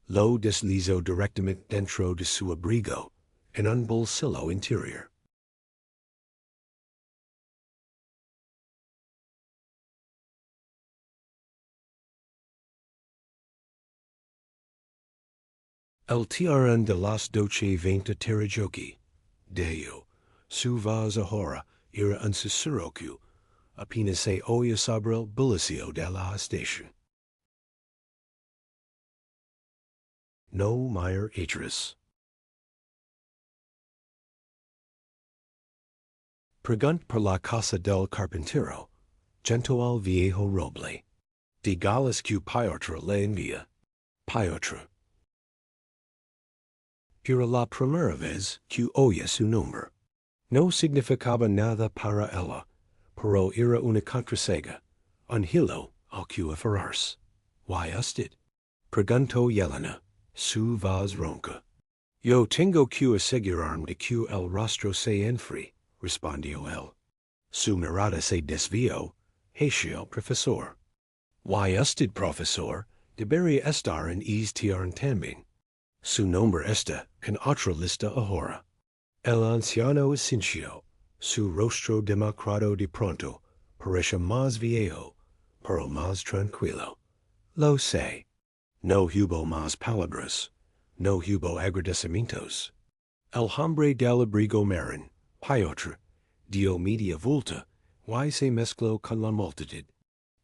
Lo deslizó directamente dentro de su abrigo, en un bolsillo interior. El tiarán de las 12:20 terajoki, Deo, su voz ahora era un susurro que apenas se oía sobre el bullicio de la estación. No mayor atrás. Pregunt por la casa del carpintero, junto al viejo roble. Dígales que Piotr le envía. Piotr. Era la primera vez que oía su nombre. No significaba nada para ella, pero era una contraseña, un hilo al que aferrarse. ¿Why usted? Preguntó Yelena, su voz ronca. Yo tengo que asegurarme de que el rostro se enfríe, respondió él. Su mirada se desvió, hacia el profesor. ¿Why usted, profesor, debería estar en este también? Su nombre está con otra lista ahora. El anciano asintió, su rostro demacrado de pronto parece más viejo, pero más tranquilo. Lo sé. No hubo más palabras, no hubo agradecimientos. El hombre del abrigo marrón, Piotr, dio media vuelta y se mezcló con la multitud,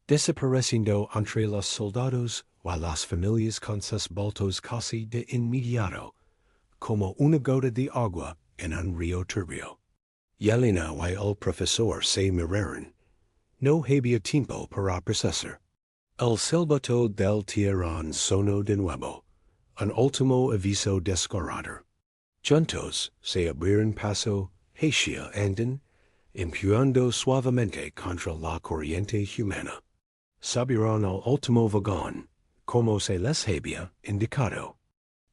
desapareciendo entre los soldados y las familias con sus bultos casi de inmediato, como una gota de agua en un río turbio. Yelena y el profesor se miraron. No había tiempo para procesar. El silbato del tiarán sonó de nuevo, un último aviso desgarrador. Juntos se abrieron paso hacia anden, empujando suavemente contra la corriente humana. Subieron al último vagón, como se les había indicado.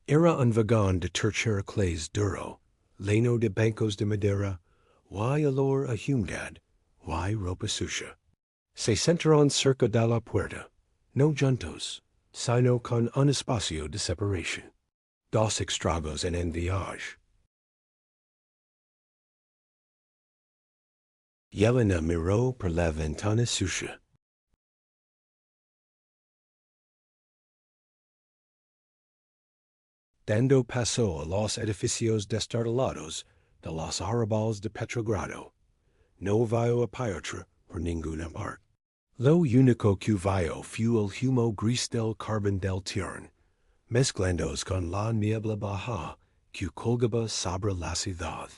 Era un vagón de tercer clase duro, lleno de bancos de madera, y olor a humedad, y ropa sucia. Se sentaron cerca de la puerta, no juntos, sino con un espacio de separación. Dos extranjeros en viaje. Yelena miró por la ventana sucia. Dando paso a los edificios destartalados de los arrabales de Petrogrado. No vio a Piotr por ninguna parte. Lo único que vio fue el humo gris del carbón del tirón, mezclándose con la niebla baja que colgaba sobre la ciudad.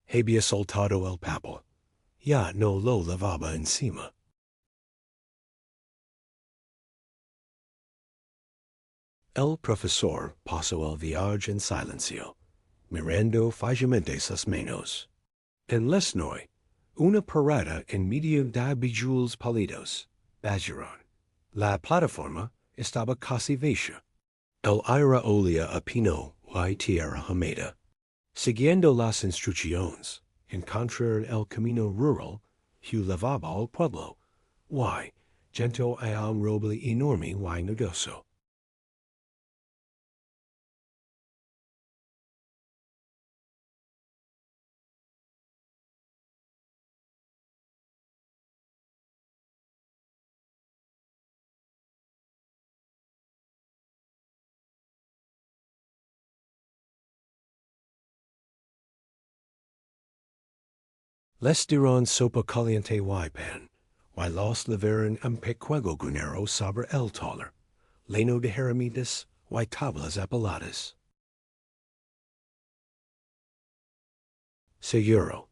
Había soltado el papel. Ya no lo lavaba encima. El profesor pasó el viaje en silencio, mirando fijamente sus manos. En Lesnoy, una parada en medio de bijules pálidos, bajaron. La plataforma estaba casi vacía. El aire olía a pino y tierra húmeda. Siguiendo las instrucciones, encontrar el camino rural que levaba al pueblo, y junto a un roble enorme y nodoso. Les dieron sopa caliente y pan, y los levaron un pequeño granero sobre el taller, lleno de herramientas y tablas apeladas. Seguro.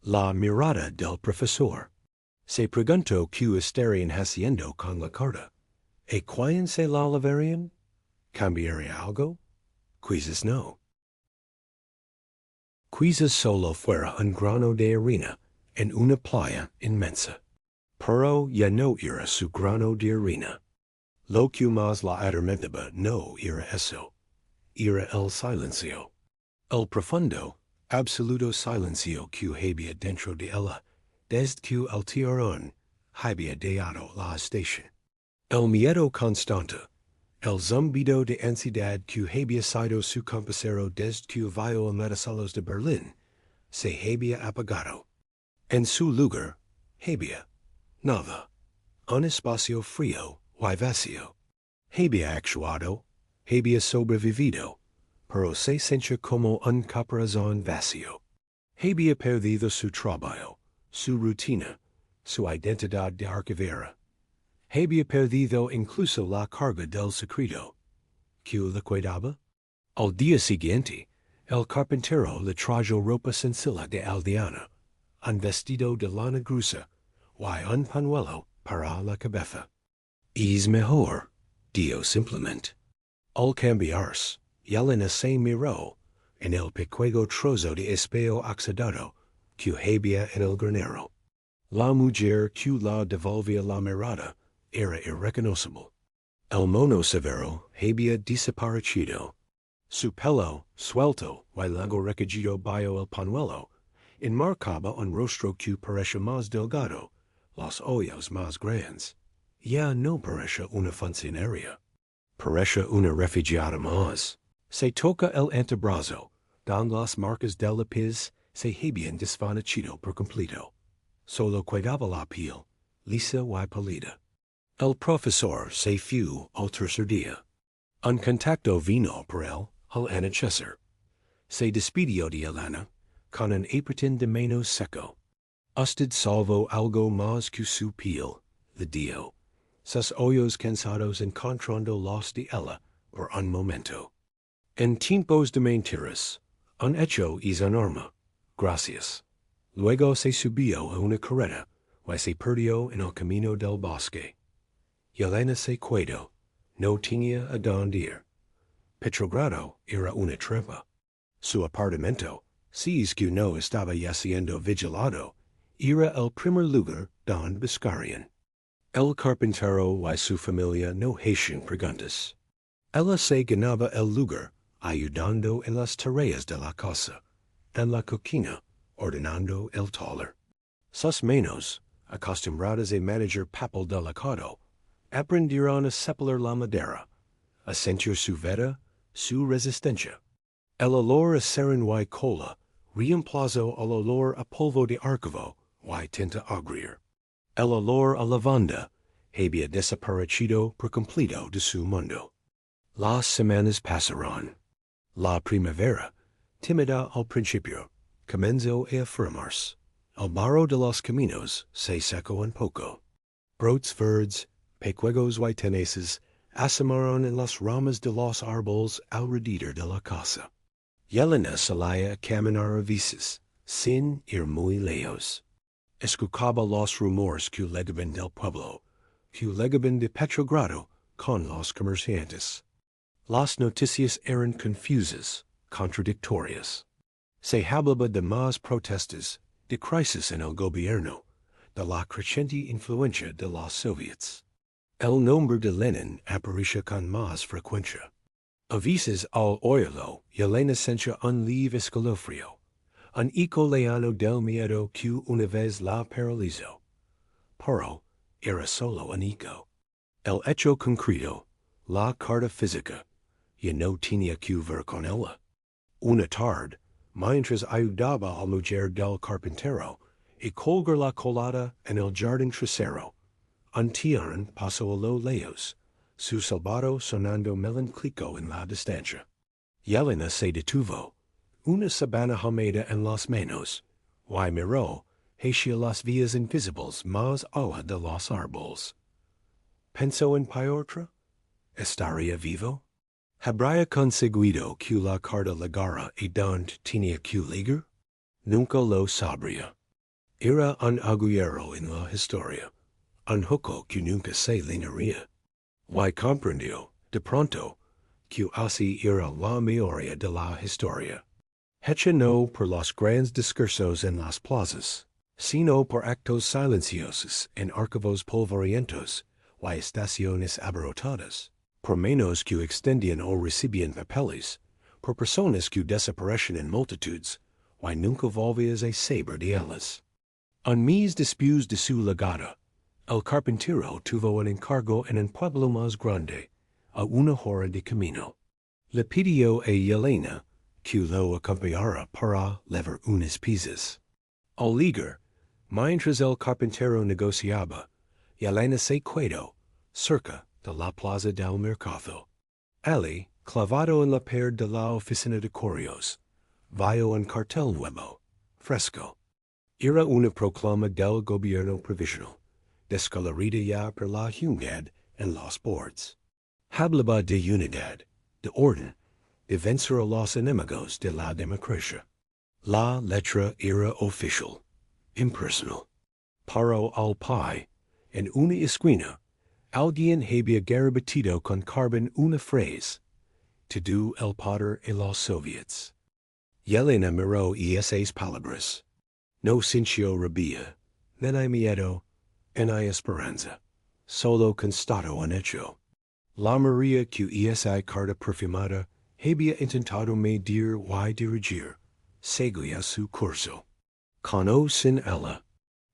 La mirada del profesor. Se preguntó qué estarían haciendo con la carta. ¿E quién se la llevarían? ¿Cambiaría algo? Quizás no. Quizás solo fuera un grano de arena en una playa inmensa. Pero ya no era su grano de arena. Lo que más la atormentaba no era eso. Era el silencio. El profundo, absoluto silencio que había dentro de ella, desde que el tirón había dejado la estación. El miedo constante, el zumbido de ansiedad que había sido su compañero desde que vio el metasalos de Berlín, se había apagado. En su lugar, había nada, un espacio frío y vacío. Había actuado, había sobrevivido, pero se sentía como un caparazón vacío. Había perdido su trabajo, su rutina, su identidad de archivera. Había perdido incluso la carga del secreto. ¿Qué le cuidaba? Al día siguiente, el carpintero le trajo ropa sencilla de aldeana, un vestido de lana gruesa y un pañuelo para la cabeza. Es mejor, dijo simplemente. Al cambiarse, Yelena se miró en el pequeño trozo de espejo oxidado que había en el granero. La mujer que la devolvía la mirada era irreconocible. El mono severo había desaparecido. Su pelo, suelto y luego recogido bajo el pañuelo, enmarcaba un rostro que parecía más delgado, los ojos más grandes. Ya no parecía una funcionaria. Parecía una refugiada más. Se toca el antebrazo, donde las marcas del lápiz se habían desvanecido por completo. Solo quedaba la piel, lisa y pálida. El profesor se fue al tercer día. Un contacto vino por él al anochecer. Se despidió de Elena con un apretín de manos seco. Usted salvó algo más que su piel, le dijo, sus ojos cansados encontrando los de ella por un momento. En tiempos de mentiras, un hecho es un arma. Gracias. Luego se subió a una carreta y se perdió en el camino del bosque. Yelena se quedó. No tenía a dónde ir. Petrogrado era una trampa. Su apartamento, si es que no estaba ya siendo vigilado, era el primer lugar donde buscarían. El carpintero y su familia no hacían preguntas. Ella se ganaba el lugar ayudando en las tareas de la casa, en la cocina, ordenando el taller. Sus manos, acostumbradas a manager papel delicado, aprendieron a separar la madera, a sentir su vida, su resistencia. El olor a seren y cola reemplazó al olor a polvo de archivo y tinta agria. El olor a lavanda había desaparecido por completo de su mundo. Las semanas pasaron. La primavera, tímida al principio, comenzó a afirmarse. El barro de los caminos se secó un poco. Brotes verdes, pequeños y tenaces, asomaron en las ramas de los árboles alrededor de la casa. Yelena salía a caminar a veces, sin ir muy lejos. Escuchaba los rumores que llegaban del pueblo, que llegaban de Petrogrado con los comerciantes. Las noticias eran confusas, contradictorias. Se hablaba de más protestas, de crisis en el gobierno, de la creciente influencia de los soviets. El nombre de Lenin aparecía con más frecuencia. A veces al oírlo, Yelena sentía un leve escalofrío, un eco lejano del miedo que una vez la paralizó. Pero era solo un eco. El hecho concreto, la carta física, ya no tenía que ver con ella. Una tarde, mientras ayudaba a la mujer del carpintero a colgar la colada en el jardín trasero, un tirán pasó a lo lejos, su silbato sonando melancólico en la distancia. Yelena se detuvo, una sabana húmeda en las manos, y miró hacia las vías invisibles más allá de los árboles. ¿Pensó en Piotr? ¿Estaría vivo? ¿Habría conseguido que la carta llegara a donde tenía que llegar? Nunca lo sabría. Era un agujero en la historia, un hueco que nunca se llenaría. Y comprendió, de pronto, que así era la memoria de la historia. Hecha no por los grandes discursos en las plazas, sino por actos silenciosos en archivos polvorientos y estaciones abarrotadas, por manos que extendían o recibían papeles, por personas que desaparecen en multitudes, y nunca volvías a saber de ellas. Un mes después de su llegada, el carpintero tuvo un encargo en un pueblo más grande, a una hora de camino. Le pidió a Yelena que lo acompañara para levar unas piezas. Al llegar, mientras el carpintero negociaba, Yelena se quedó cerca de la plaza del mercado. Allí, clavado en la pared de la oficina de correos, vio un cartel nuevo, fresco. Era una proclama del gobierno provisional, descolorida ya por la humedad en los bordes. Hablaba de unidad, de orden, de vencer a los enemigos de la democracia. La letra era oficial, impersonal. Pero al pie, en una esquina, alguien había garabatido con carbón una frase: "To do el poder a los soviets". Yelena miró esas palabras. No sintió rabia, ni miedo, ni esperanza. Solo constató un hecho. La María que esa carta perfumada había intentado medir y dirigir, seguía su curso. Con o sin ella.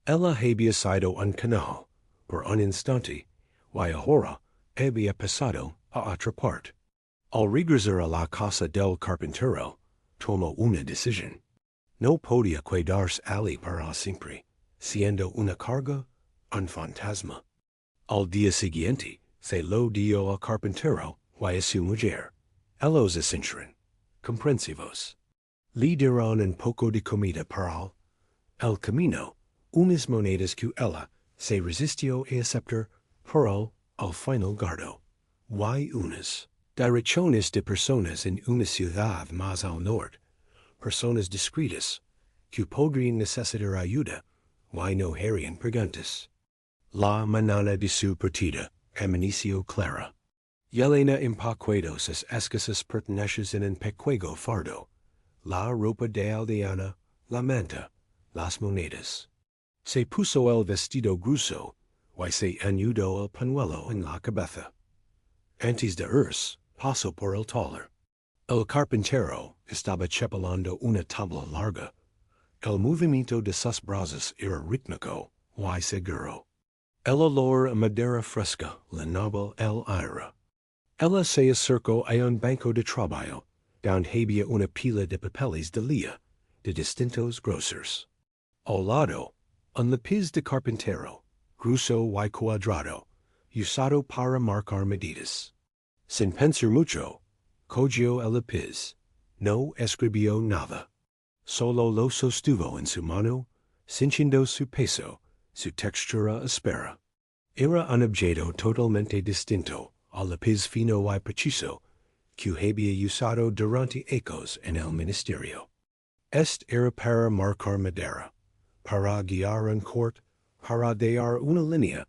Ella había sido un canal, por un instante, y ahora había pasado a otra parte. Al regresar a la casa del carpintero, tomó una decisión. No podía quedarse allí para siempre, siendo una carga, un fantasma. Al día siguiente, se lo dio al carpintero y a su mujer. Ellos asintieron, comprensivos. Le dieron un poco de comida para el camino, unas monedas que ella se resistió a aceptar, pero al final guardó. Y unas direcciones de personas en una ciudad más al norte, personas discretas, que podrían necesitar ayuda, y no harían preguntas. La mañana de su partida amaneció clara. Yelena empaquetó sus escasas pertenencias en un pequeño fardo, la ropa de aldeana, la manta, las monedas. Se puso el vestido grueso, y se anudó el pañuelo en la cabeza. Antes de irse, pasó por el taller. El carpintero estaba chapelando una tabla larga. El movimiento de sus brazos era rítmico y seguro. El olor a madera fresca llenaba el aire. Ella se acercó a un banco de trabajo, donde había una pila de papeles de lía, de distintos grosores. Al lado, un lápiz de carpintero, grueso y cuadrado, usado para marcar medidas. Sin pensar mucho, cogió el lápiz. No escribió nada. Solo lo sostuvo en su mano, sintiendo su peso, su textura áspera. Era un objeto totalmente distinto al lápiz fino y preciso que había usado durante años en el ministerio. Este era para marcar madera, para guiar un corte, para dar una línea,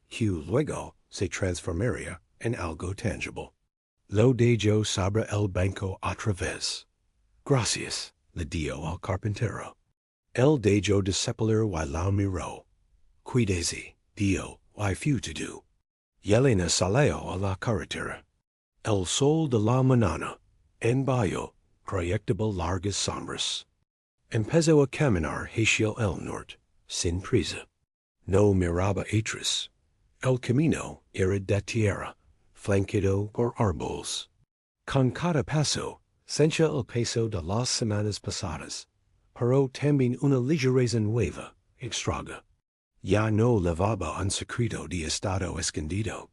que luego se transformaría en algo tangible. Lo dejó sobre el banco otra vez. Gracias, le dio al carpintero. El dejó de separar y la miró. Cuídese, dio, y fue to do. Yelena salió a la carretera. El sol de la mañana, en bayo, proyectaba largas sombras. Empezó a caminar hacia el norte, sin prisa. No miraba atrás. El camino era de tierra, flanqueado por árboles. Con cada paso, sentía el peso de las semanas pasadas, pero también una ligereza nueva, extraña. Ya no llevaba un secreto de estado escondido.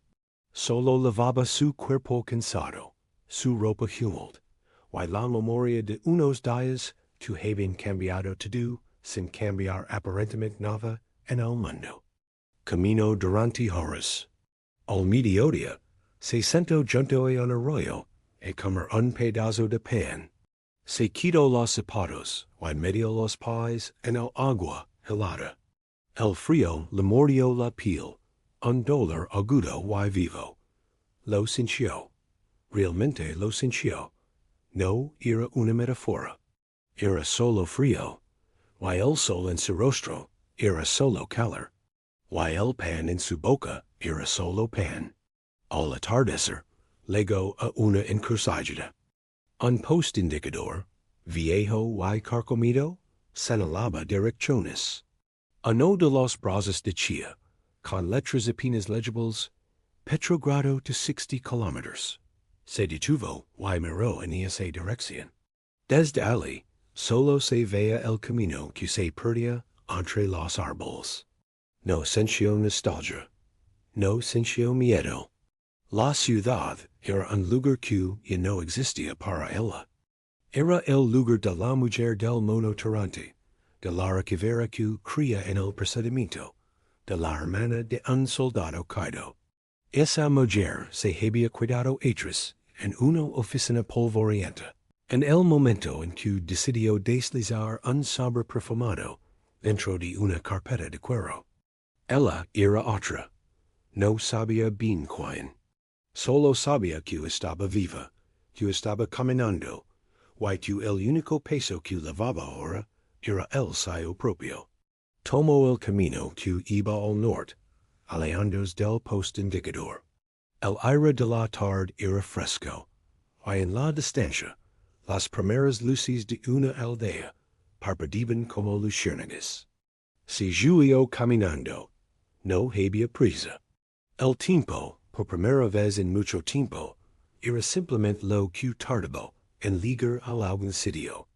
Solo llevaba su cuerpo cansado, su ropa húmeda, y la memoria de unos días que habían cambiado todo sin cambiar aparentemente nada en el mundo. Caminó durante horas. Al mediodía, se sentó junto a un arroyo a comer un pedazo de pan. Se quitó los zapatos y metió los pies en el agua helada. El frío le mordió la piel, un dolor agudo y vivo. Lo sintió. Realmente lo sintió. No era una metáfora. Era solo frío. Y el sol en su rostro era solo calor. Y el pan en su boca era solo pan. Al atardecer, llegó a una encrucijada. Un post indicador, viejo y carcomido, señalaba direcciones. Uno de los brazos decía, con letras apenas legibles, Petrogrado to 60 kilómetros. Se detuvo y miró en esa dirección. Desde allí, solo se veía el camino que se perdía entre los árboles. No sintió nostalgia. No sintió miedo. La ciudad era un lugar que ya no existía para ella. Era el lugar de la mujer del mono tirante, de la archivera que cría en el procedimiento, de la hermana de un soldado caído. Esa mujer se había cuidado atrás en una oficina polvorienta, en el momento en que decidió deslizar un sobre perfumado dentro de una carpeta de cuero. Ella era otra. No sabía bien quién. Solo sabía que estaba viva, que estaba caminando, y que el único peso que llevaba ahora era el suyo propio. Tomó el camino que iba al norte, alejandose del post indicador. El aire de la tarde era fresco, y en la distancia, las primeras luces de una aldea parpadeaban como luciérnagas. Siguió caminando. No había prisa. El tiempo, por primera vez en mucho tiempo, era simplemente lo que tardaba en llegar a algún sitio.